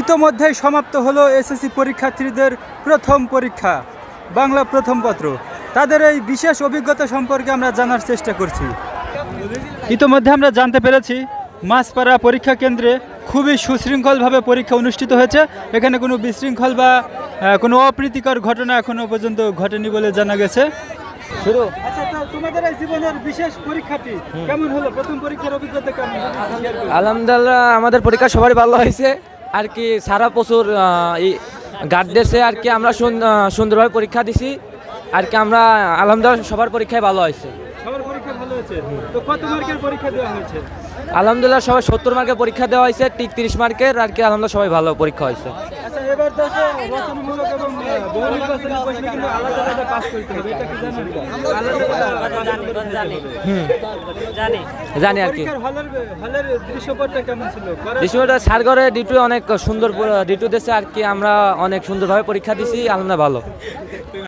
ইতোমধ্যেই সমাপ্ত হলো এসএসসি পরীক্ষার্থীদের প্রথম পরীক্ষা, বাংলা প্রথম পত্র। তাদের এই বিশেষ অভিজ্ঞতা সম্পর্কে আমরা জানার চেষ্টা করছি। ইতোমধ্যে আমরা জানতে পেরেছি মাছপাড়া পরীক্ষা কেন্দ্রে খুবই সুশৃঙ্খলভাবে পরীক্ষা অনুষ্ঠিত হয়েছে। এখানে কোনো বিশৃঙ্খল বা কোনো অপ্রীতিকর ঘটনা এখনো পর্যন্ত ঘটেনি বলে জানা গেছে। শুরু আচ্ছা, তো তোমাদের এই জীবনের বিশেষ পরীক্ষাটি কেমন হলো? প্রথম পরীক্ষার অভিজ্ঞতা কেমন? আলহামদুলিল্লাহ, আমাদের পরীক্ষা সবারই ভালো হয়েছে আর কি। সারা প্রচুর গার্ড দিয়েছে আর কি। আমরা সুন্দরভাবে পরীক্ষা দিছি আর কি। আমরা আলহামদুলিল্লাহ সবার পরীক্ষায় ভালো হয়েছে। সবার পরীক্ষা ভালো হয়েছে। তো কত মার্কের পরীক্ষা দেওয়া হয়েছে? আলহামদুলিল্লাহ সবাই 70 মার্কের পরীক্ষা দেওয়া হয়েছে, ঠিক 30 মার্কের আর কি। আলহামদুলিল্লাহ সবাই ভালো পরীক্ষা হয়েছে। আচ্ছা, এবার দেশে রচনামূলক এবং বহু নির্বাচনী প্রশ্ন কিন্তু আলাদা আলাদা পাস করতে হবে, এটা কি জানেন? জানি আর কি। হলের দৃশ্যপটটা কেমন ছিল? দৃশ্যটা সারগড়ে ডিউটি অনেক সুন্দর ডিউটি দিয়েছে আর কি। আমরা অনেক সুন্দরভাবে পরীক্ষা দিছি, আলহামদুলিল্লাহ ভালো।